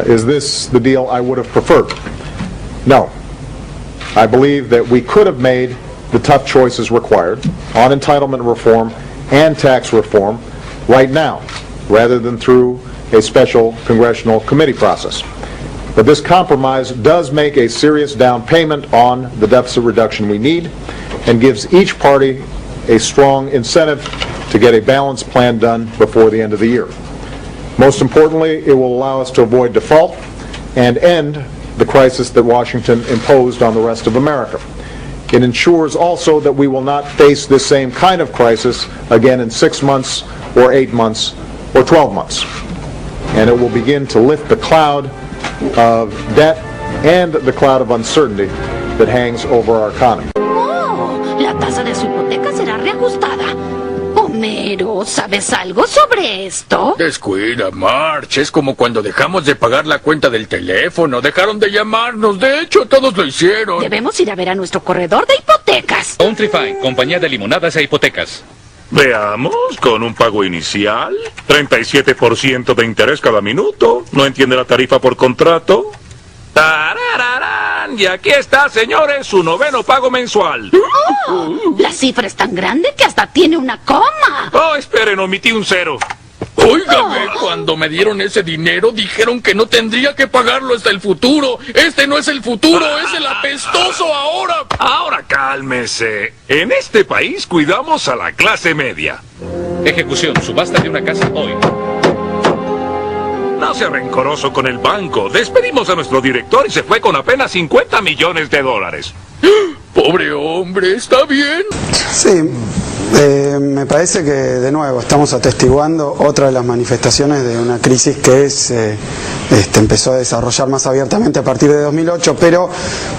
Is this the deal I would have preferred? No. I believe that we could have made the tough choices required on entitlement reform and tax reform right now, rather than through a special congressional committee process. But this compromise does make a serious down payment on the deficit reduction we need and gives each party a strong incentive to get a balanced plan done before the end of the year. Most importantly, it will allow us to avoid default and end the crisis that Washington imposed on the rest of America. It ensures also that we will not face this same kind of crisis again in 6 months or 8 months or 12 months. And it will begin to lift the cloud of debt and the cloud of uncertainty that hangs over our economy. Oh, la tasa de su hipoteca será reajustada. Homero, ¿sabes algo sobre esto? Descuida, March. Es como cuando dejamos de pagar la cuenta del teléfono. Dejaron de llamarnos. De hecho, todos lo hicieron. Debemos ir a ver a nuestro corredor de hipotecas. Country Fine, compañía de limonadas e hipotecas. Veamos, con un pago inicial, 37% de interés cada minuto. ¿No entiende la tarifa por contrato? ¡Tarararán! Y aquí está, señores, su 9º pago mensual. Oh, la cifra es tan grande que hasta tiene una coma. Oh, esperen, omití un 0. Óigame, cuando me dieron ese dinero dijeron que no tendría que pagarlo hasta el futuro. Este no es el futuro, es el apestoso ahora. Ahora cálmese. En este país cuidamos a la clase media. Ejecución, subasta de una casa hoy. No sea rencoroso con el banco. Despedimos a nuestro director y se fue con apenas $50 millones. Pobre hombre, ¿está bien? Sí. Me parece que, de nuevo, estamos atestiguando otra de las manifestaciones de una crisis que empezó a desarrollar más abiertamente a partir de 2008, pero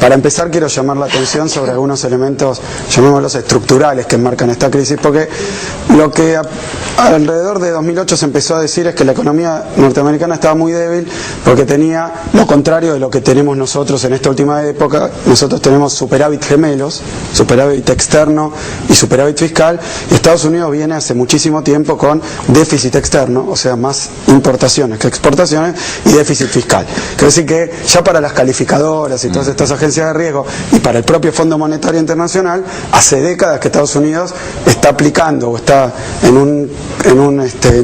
para empezar quiero llamar la atención sobre algunos elementos, llamémoslos estructurales, que enmarcan esta crisis, porque lo que alrededor de 2008 se empezó a decir es que la economía norteamericana estaba muy débil porque tenía lo contrario de lo que tenemos nosotros en esta última época. Nosotros tenemos superávit gemelos, superávit externo y superávit fiscal, y Estados Unidos viene hace muchísimo tiempo con déficit externo, o sea, más importaciones que exportaciones, y déficit fiscal. Quiere decir que ya para las calificadoras y todas estas agencias de riesgo y para el propio Fondo Monetario Internacional, hace décadas que Estados Unidos está aplicando o está en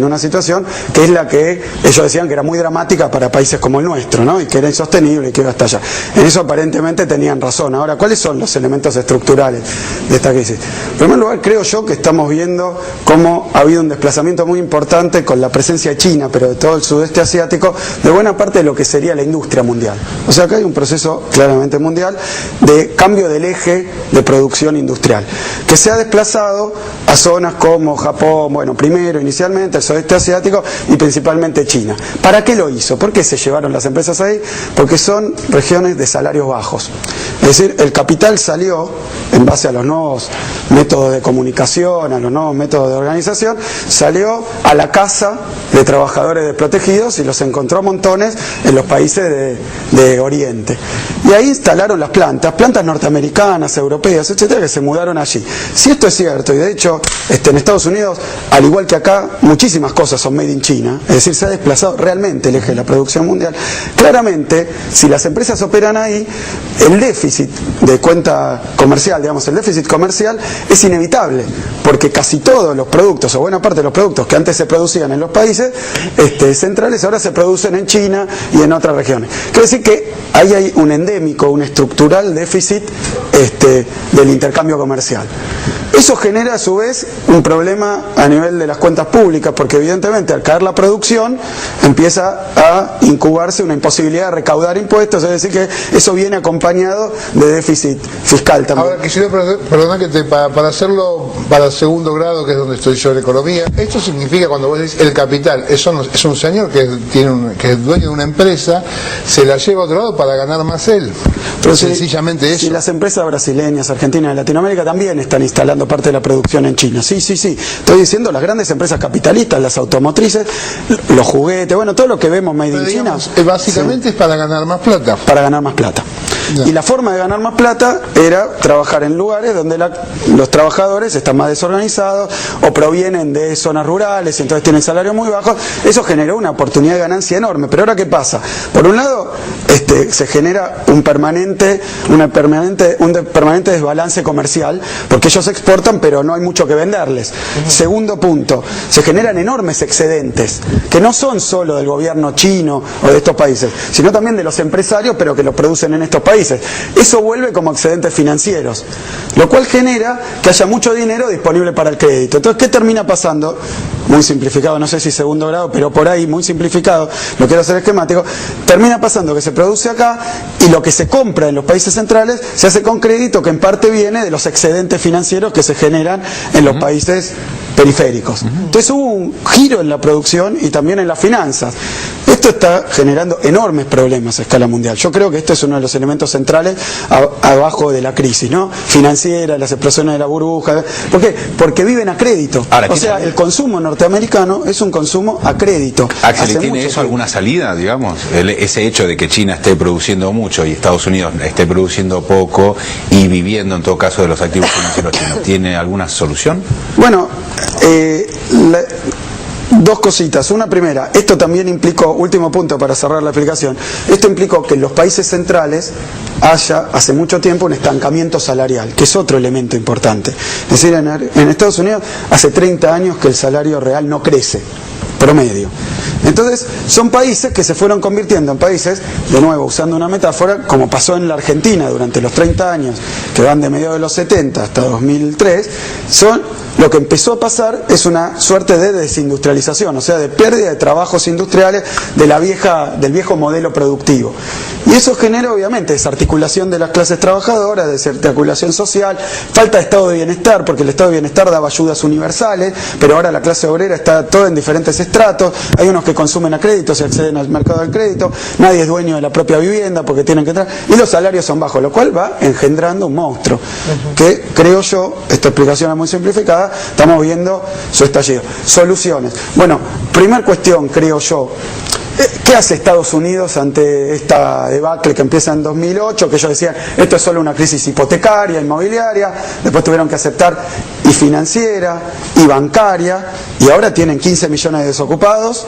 una situación que es la que ellos decían que era muy dramática para países como el nuestro, ¿no? Y que era insostenible y que iba hasta allá. En eso aparentemente tenían razón. Ahora, ¿cuáles son los elementos estructurales de esta crisis? En primer lugar, creo yo que estamos viendo cómo ha habido un desplazamiento muy importante con la presencia de China, pero de todo el sudeste asiático, de buena parte de lo que sería la industria mundial. O sea, acá hay un proceso claramente mundial de cambio del eje de producción industrial, que se ha desplazado a zonas como Japón, bueno, primero, inicialmente, el sudeste asiático y principalmente China. ¿Para qué lo hizo? ¿Por qué se llevaron las empresas ahí? Porque son regiones de salarios bajos. Es decir, el capital salió, en base a los nuevos métodos de comunicación, a los nuevos métodos de organización, salió a la casa de trabajadores desprotegidos y los encontró montones en los países de Oriente. Y ahí instalaron las plantas norteamericanas, europeas, etcétera, que se mudaron allí. Si esto es cierto, y de hecho en Estados Unidos, al igual que acá, muchísimas cosas son made in China, es decir, se ha desplazado realmente el eje de la producción mundial. Claramente, si las empresas operan ahí, el déficit de cuenta comercial, digamos, el déficit comercial es inevitable, porque casi todos los productos, o buena parte de los productos que antes se producían en los países centrales, ahora se producen en China y en otras regiones. Quiere decir que ahí hay un endémico, un estructural déficit del intercambio comercial. Eso genera a su vez un problema a nivel de las cuentas públicas, porque evidentemente al caer la producción empieza a incubarse una imposibilidad de recaudar impuestos, es decir que eso viene acompañado de déficit fiscal también. Ahora quisiera, perdona que para hacerlo para segundo grado, que es donde estoy yo en economía, esto significa, cuando vos decís el capital, es un señor que es dueño de una empresa, se la lleva a otro lado para ganar más él. Pero sencillamente eso. Si las empresas brasileñas, argentinas, de Latinoamérica también están instalando parte de la producción en China. Sí. Estoy diciendo las grandes empresas capitalistas, las automotrices, los juguetes, bueno, todo lo que vemos made in China. Básicamente sí. Es para ganar más plata. Para ganar más plata. Y la forma de ganar más plata era trabajar en lugares donde los trabajadores están más desorganizados o provienen de zonas rurales y entonces tienen salarios muy bajos. Eso generó una oportunidad de ganancia enorme. Pero ahora, ¿qué pasa? Por un lado, se genera un permanente desbalance comercial, porque ellos exportan pero no hay mucho que venderles. Segundo punto, se generan enormes excedentes, que no son solo del gobierno chino o de estos países, sino también de los empresarios, pero que los producen en estos países. Eso vuelve como excedentes financieros, lo cual genera que haya mucho dinero disponible para el crédito. Entonces, ¿qué termina pasando? Muy simplificado, no sé si segundo grado, pero por ahí, muy simplificado, lo quiero hacer esquemático, termina pasando que se produce acá y lo que se compra en los países centrales se hace con crédito que en parte viene de los excedentes financieros que se generan en los países periféricos. Entonces hubo un giro en la producción y también en las finanzas. Esto está generando enormes problemas a escala mundial. Yo creo que este es uno de los elementos centrales abajo de la crisis, ¿no? Financiera, las explosiones de la burbuja. ¿Por qué? Porque viven a crédito. Ahora, o sea, el consumo norteamericano es un consumo a crédito. Axel, ¿tiene eso alguna salida, digamos? Ese hecho de que China esté produciendo mucho y Estados Unidos esté produciendo poco y viviendo en todo caso de los activos financieros chinos, ¿tiene alguna solución? Bueno, dos cositas. Una primera, esto también implicó, último punto para cerrar la explicación, esto implicó que en los países centrales haya hace mucho tiempo un estancamiento salarial, que es otro elemento importante. Es decir, en Estados Unidos hace 30 años que el salario real no crece, promedio. Entonces, son países que se fueron convirtiendo en países, de nuevo, usando una metáfora, como pasó en la Argentina durante los 30 años, que van de mediados de los 70 hasta 2003, lo que empezó a pasar es una suerte de desindustrialización, o sea, de pérdida de trabajos industriales del viejo modelo productivo. Y eso genera, obviamente, desarticulación de las clases trabajadoras, desarticulación social, falta de estado de bienestar, porque el estado de bienestar daba ayudas universales, pero ahora la clase obrera está toda en diferentes estratos, hay unos que consumen a crédito, se acceden al mercado del crédito, nadie es dueño de la propia vivienda porque tienen que entrar, y los salarios son bajos, lo cual va engendrando un monstruo, que creo yo, esta explicación es muy simplificada, estamos viendo su estallido. Soluciones. Bueno, primer cuestión, creo yo, ¿qué hace Estados Unidos ante esta debacle que empieza en 2008? Que ellos decían, esto es solo una crisis hipotecaria, inmobiliaria, después tuvieron que aceptar y financiera, y bancaria, y ahora tienen 15 millones de desocupados,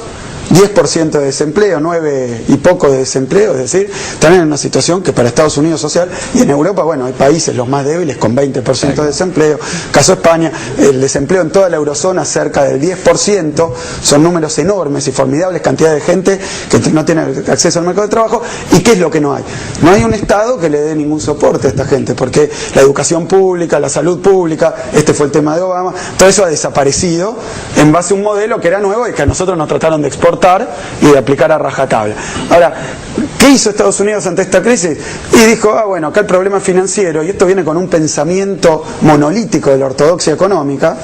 10% de desempleo, 9 y poco de desempleo, es decir, están en una situación que para Estados Unidos social, y en Europa, bueno, hay países los más débiles con 20% de desempleo, caso España, el desempleo en toda la eurozona cerca del 10%, son números enormes y formidables, cantidad de gente que no tiene acceso al mercado de trabajo. ¿Y qué es lo que no hay? No hay un Estado que le dé ningún soporte a esta gente, porque la educación pública, la salud pública, este fue el tema de Obama, todo eso ha desaparecido en base a un modelo que era nuevo y que a nosotros nos trataron de exportar y de aplicar a rajatabla. Ahora, ¿qué hizo Estados Unidos ante esta crisis? Y dijo, bueno, acá el problema financiero, y esto viene con un pensamiento monolítico de la ortodoxia económica,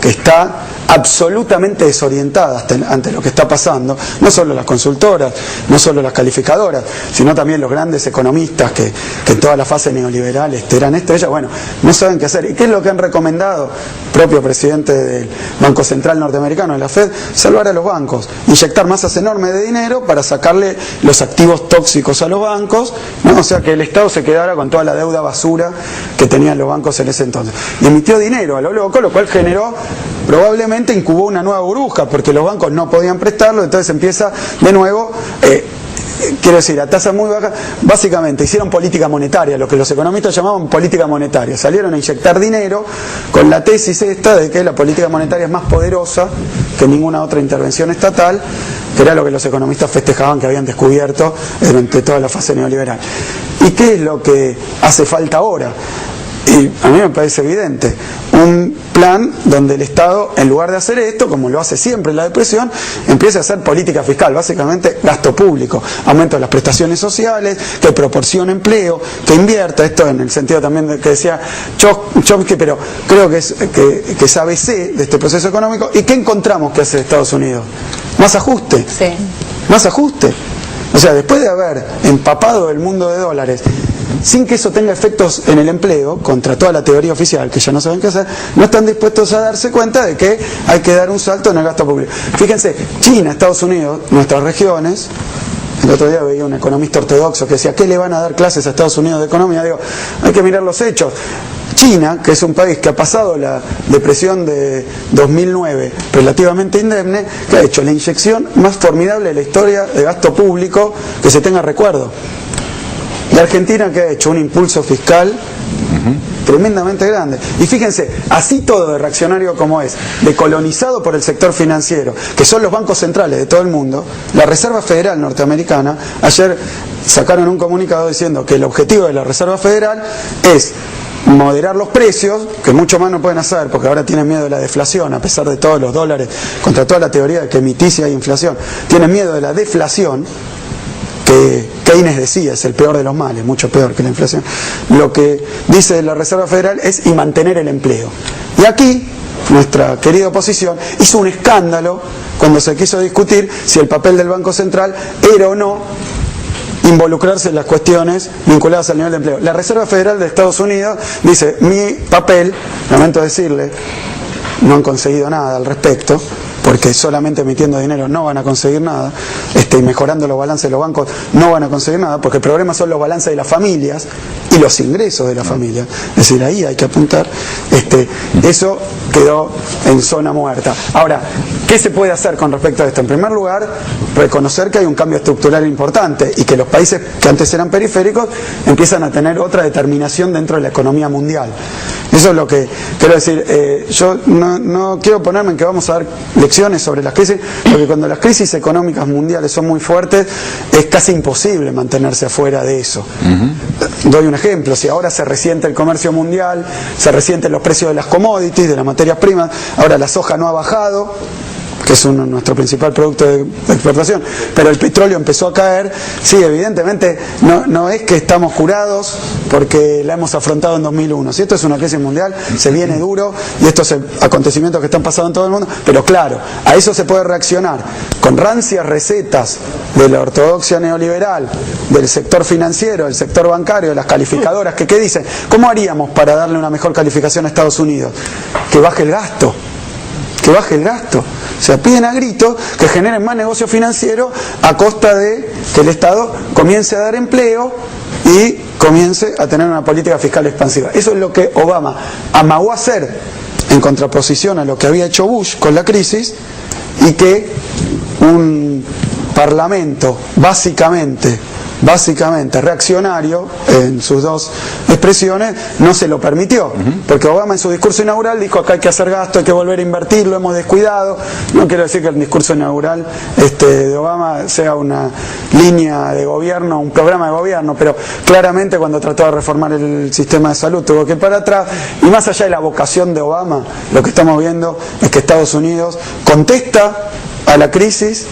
que está absolutamente desorientada ante lo que está pasando, no solo las consultoras, no solo las calificadoras, sino también los grandes economistas que en toda la fase neoliberal eran estrellas, bueno, no saben qué hacer. ¿Y qué es lo que han recomendado? El propio presidente del Banco Central norteamericano, de la Fed, salvar a los bancos, inyectar masas enormes de dinero para sacarle los activos tóxicos a los bancos, ¿no? O sea, que el Estado se quedara con toda la deuda basura que tenían los bancos en ese entonces. Y emitió dinero a lo loco, lo cual generó, probablemente incubó una nueva burbuja, porque los bancos no podían prestarlo, entonces empieza de nuevo, quiero decir, a tasa muy baja, básicamente hicieron política monetaria, lo que los economistas llamaban política monetaria, salieron a inyectar dinero con la tesis esta de que la política monetaria es más poderosa que ninguna otra intervención estatal, que era lo que los economistas festejaban que habían descubierto durante toda la fase neoliberal. ¿Y qué es lo que hace falta ahora? Y a mí me parece evidente, un plan donde el Estado, en lugar de hacer esto, como lo hace siempre en la depresión, empiece a hacer política fiscal, básicamente gasto público, aumento de las prestaciones sociales, que proporcione empleo, que invierta, esto en el sentido también de que decía Chomsky, pero creo que es ABC de este proceso económico. ¿Y qué encontramos que hace Estados Unidos? Más ajuste, sí. Más ajuste. O sea, después de haber empapado el mundo de dólares, sin que eso tenga efectos en el empleo, contra toda la teoría oficial, que ya no saben qué hacer, no están dispuestos a darse cuenta de que hay que dar un salto en el gasto público. Fíjense, China, Estados Unidos, nuestras regiones, El otro día veía un economista ortodoxo que decía, ¿qué le van a dar clases a Estados Unidos de economía? Digo, hay que mirar los hechos. China, que es un país que ha pasado la depresión de 2009 relativamente indemne, que ha hecho la inyección más formidable de la historia de gasto público que se tenga recuerdo. La Argentina, que ha hecho un impulso fiscal tremendamente grande. Y fíjense, así todo de reaccionario como es, decolonizado por el sector financiero, que son los bancos centrales de todo el mundo, la Reserva Federal norteamericana, ayer sacaron un comunicado diciendo que el objetivo de la Reserva Federal es moderar los precios, que mucho más no pueden hacer porque ahora tienen miedo de la deflación, a pesar de todos los dólares, contra toda la teoría de que emitís si hay inflación, tienen miedo de la deflación, que Keynes decía es el peor de los males, mucho peor que la inflación. Lo que dice la Reserva Federal es y mantener el empleo. Y aquí nuestra querida oposición hizo un escándalo cuando se quiso discutir si el papel del Banco Central era o no involucrarse en las cuestiones vinculadas al nivel de empleo. La Reserva Federal de Estados Unidos dice, mi papel, lamento decirle, no han conseguido nada al respecto, porque solamente emitiendo dinero no van a conseguir nada, y mejorando los balances de los bancos no van a conseguir nada, porque el problema son los balances de las familias y los ingresos de las familias. Es decir, ahí hay que apuntar. Eso quedó en zona muerta. Ahora, ¿qué se puede hacer con respecto a esto? En primer lugar, reconocer que hay un cambio estructural importante y que los países que antes eran periféricos empiezan a tener otra determinación dentro de la economía mundial. Eso es lo que quiero decir. Yo no quiero ponerme en que vamos a dar lecciones sobre las crisis, porque cuando las crisis económicas mundiales son muy fuertes, es casi imposible mantenerse afuera de eso. Doy un ejemplo, si ahora se resiente el comercio mundial, se resienten los precios de las commodities, de las materias primas, ahora la soja no ha bajado, que es nuestro principal producto de exportación, pero el petróleo empezó a caer. Sí, evidentemente no es que estamos curados porque la hemos afrontado en 2001. Si esto es una crisis mundial, se viene duro y estos acontecimientos que están pasando en todo el mundo, pero claro, a eso se puede reaccionar con rancias recetas de la ortodoxia neoliberal, del sector financiero, del sector bancario, de las calificadoras, que ¿qué dicen? ¿Cómo haríamos para darle una mejor calificación a Estados Unidos? Que baje el gasto. Que baje el gasto. O sea, piden a gritos que generen más negocio financiero a costa de que el Estado comience a dar empleo y comience a tener una política fiscal expansiva. Eso es lo que Obama amagó hacer en contraposición a lo que había hecho Bush con la crisis, y que un parlamento básicamente reaccionario en sus dos expresiones no se lo permitió, porque Obama en su discurso inaugural dijo que hay que hacer gasto, hay que volver a invertir, lo hemos descuidado. No quiero decir que el discurso inaugural de Obama sea una línea de gobierno, un programa de gobierno, pero claramente cuando trató de reformar el sistema de salud tuvo que ir para atrás, y más allá de la vocación de Obama, lo que estamos viendo es que Estados Unidos contesta a la crisis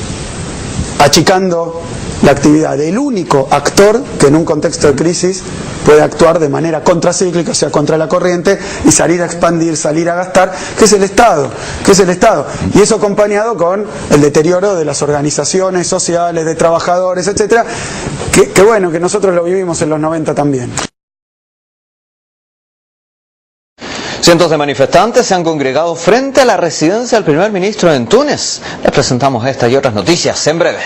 achicando la actividad del único actor que en un contexto de crisis puede actuar de manera contracíclica, o sea, contra la corriente, y salir a expandir, salir a gastar, que es el Estado. Y eso acompañado con el deterioro de las organizaciones sociales, de trabajadores, etcétera, que bueno, que nosotros lo vivimos en los 90 también. Cientos de manifestantes se han congregado frente a la residencia del primer ministro en Túnez. Les presentamos estas y otras noticias en breve.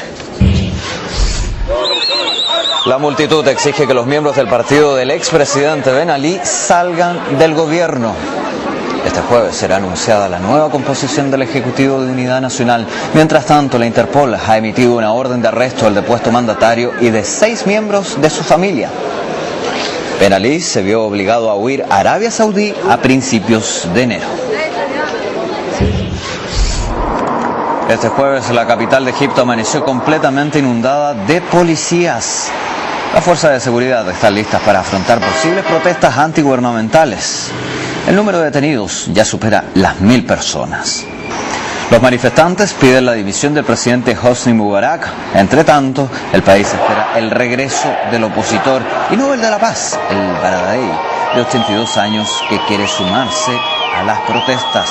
La multitud exige que los miembros del partido del expresidente Ben Ali salgan del gobierno. Este jueves será anunciada la nueva composición del Ejecutivo de Unidad Nacional. Mientras tanto, la Interpol ha emitido una orden de arresto al depuesto mandatario y de 6 miembros de su familia. Ben Ali se vio obligado a huir a Arabia Saudí a principios de enero. Este jueves la capital de Egipto amaneció completamente inundada de policías. Las fuerzas de seguridad están listas para afrontar posibles protestas antigubernamentales. El número de detenidos ya supera las 1000 personas. Los manifestantes piden la dimisión del presidente Hosni Mubarak. Entre tanto, el país espera el regreso del opositor y Nobel de la Paz, el Baradei, de 82 años, que quiere sumarse a las protestas.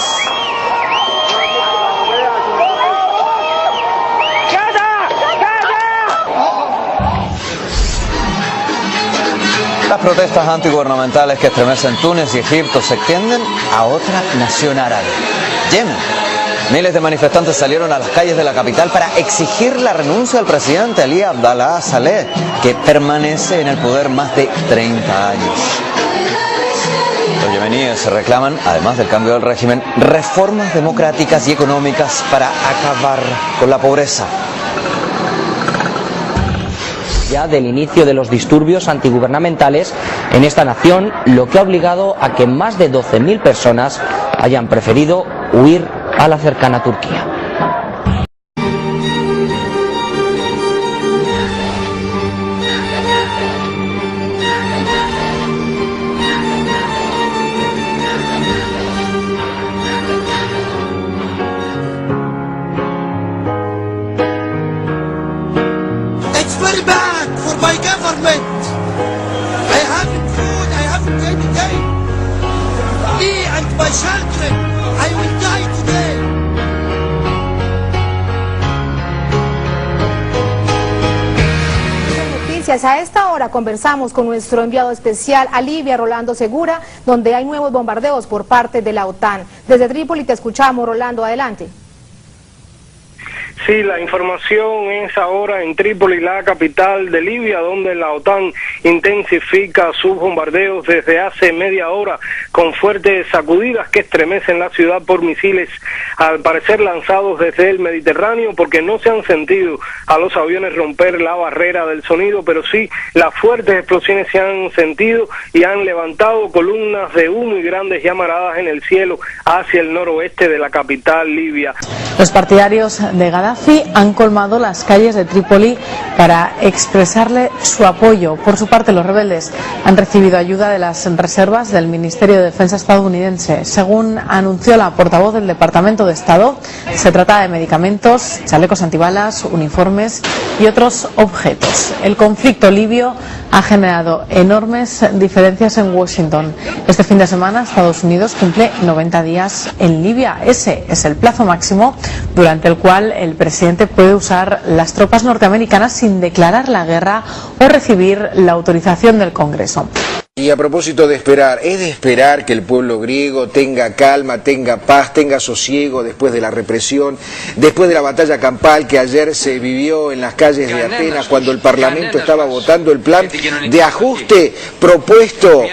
Las protestas antigubernamentales que estremecen Túnez y Egipto se extienden a otra nación árabe, Yemen. Miles de manifestantes salieron a las calles de la capital para exigir la renuncia del presidente Ali Abdallah Saleh, que permanece en el poder más de 30 años. Los yemeníes reclaman, además del cambio del régimen, reformas democráticas y económicas para acabar con la pobreza. Ya del inicio de los disturbios antigubernamentales en esta nación, lo que ha obligado a que más de 12.000 personas hayan preferido huir a la cercana Turquía. It's very bad for my government. I haven't food, I haven't anything. Me and my children, I will die today. Noticias. A esta hora conversamos con nuestro enviado especial a Libia, Rolando Segura, donde hay nuevos bombardeos por parte de la OTAN. Desde Trípoli te escuchamos, Rolando, adelante. Sí, la información es ahora en Trípoli, la capital de Libia, donde la OTAN intensifica sus bombardeos desde hace media hora con fuertes sacudidas que estremecen la ciudad por misiles, al parecer lanzados desde el Mediterráneo, porque no se han sentido a los aviones romper la barrera del sonido, pero sí las fuertes explosiones se han sentido y han levantado columnas de humo y grandes llamaradas en el cielo hacia el noroeste de la capital libia. Los partidarios de Gaddafi han colmado las calles de Trípoli para expresarle su apoyo. Por su parte, los rebeldes han recibido ayuda de las reservas del Ministerio de Defensa estadounidense. Según anunció la portavoz del Departamento de Estado, se trata de medicamentos, chalecos antibalas, uniformes y otros objetos. El conflicto libio ha generado enormes diferencias en Washington. Este fin de semana, Estados Unidos cumple 90 días en Libia. Ese es el plazo máximo durante el cual el presidente puede usar las tropas norteamericanas sin declarar la guerra o recibir la autorización del Congreso. Y a propósito de esperar, es de esperar que el pueblo griego tenga calma, tenga paz, tenga sosiego después de la represión, después de la batalla campal que ayer se vivió en las calles de Atenas cuando el Parlamento estaba votando el plan de ajuste propuesto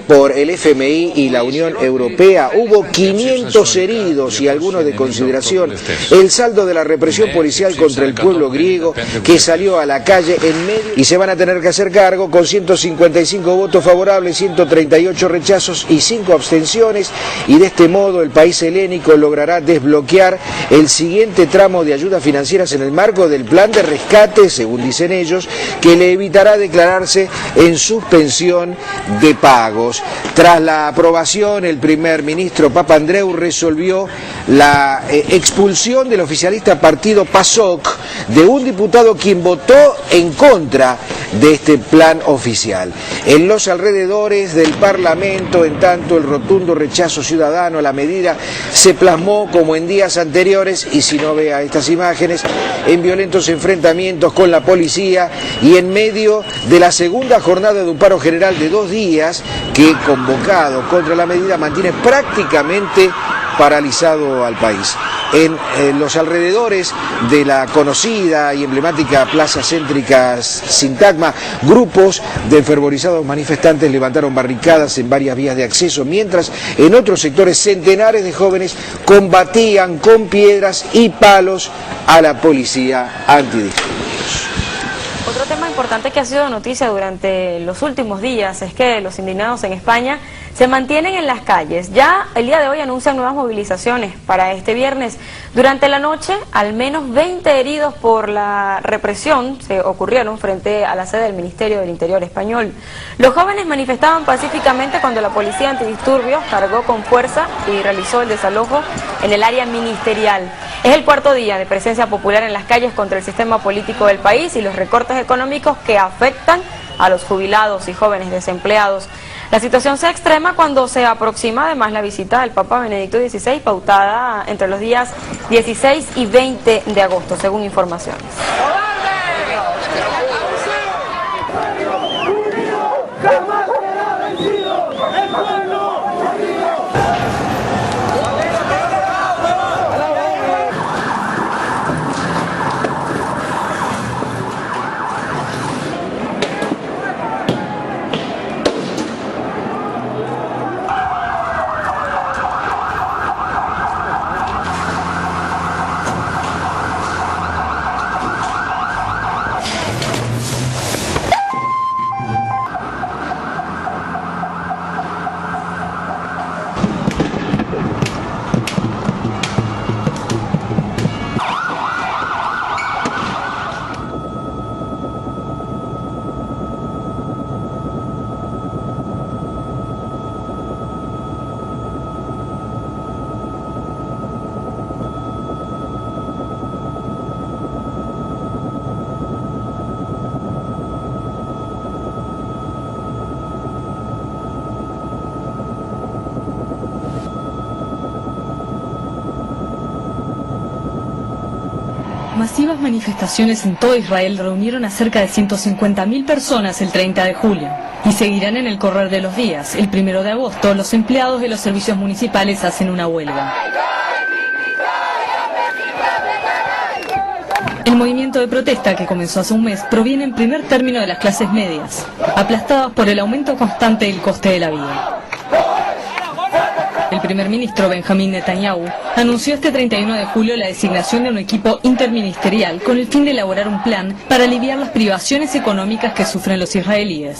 por el FMI y la Unión Europea. Hubo 500 heridos y algunos de consideración. El saldo de la represión policial contra el pueblo griego que salió a la calle en medio y se van a tener que hacer cargo con 155 votos favorables, 138 rechazos y 5 abstenciones, y de este modo el país helénico logrará desbloquear el siguiente tramo de ayudas financieras en el marco del plan de rescate, según dicen ellos, que le evitará declararse en suspensión de pagos. Tras la aprobación, el primer ministro Papandreou resolvió la expulsión del oficialista partido PASOK, de un diputado quien votó en contra de este plan oficial. En los alrededores del Parlamento, en tanto, el rotundo rechazo ciudadano a la medida se plasmó, como en días anteriores, y si no vea estas imágenes, en violentos enfrentamientos con la policía y en medio de la segunda jornada de un paro general de 2 días que, convocado contra la medida, mantiene prácticamente paralizado al país. En los alrededores de la conocida y emblemática plaza céntrica Sintagma, grupos de enfervorizados manifestantes levantaron barricadas en varias vías de acceso, mientras en otros sectores centenares de jóvenes combatían con piedras y palos a la policía antidisturbios. Otro tema importante que ha sido noticia durante los últimos días es que los indignados en España se mantienen en las calles. Ya el día de hoy anuncian nuevas movilizaciones para este viernes. Durante la noche, al menos 20 heridos por la represión se ocurrieron frente a la sede del Ministerio del Interior español. Los jóvenes manifestaban pacíficamente cuando la policía antidisturbios cargó con fuerza y realizó el desalojo en el área ministerial. Es el 4º día de presencia popular en las calles contra el sistema político del país y los recortes económicos que afectan a los jubilados y jóvenes desempleados. La situación se extrema cuando se aproxima además la visita del Papa Benedicto XVI, pautada entre los días 16 y 20 de agosto, según informaciones. masivas manifestaciones en todo Israel reunieron a cerca de 150.000 personas el 30 de julio y seguirán en el correr de los días. El 1 de agosto, los empleados de los servicios municipales hacen una huelga. El movimiento de protesta, que comenzó hace un mes, proviene en primer término de las clases medias, aplastadas por el aumento constante del coste de la vida. El primer ministro Benjamín Netanyahu anunció este 31 de julio la designación de un equipo interministerial con el fin de elaborar un plan para aliviar las privaciones económicas que sufren los israelíes.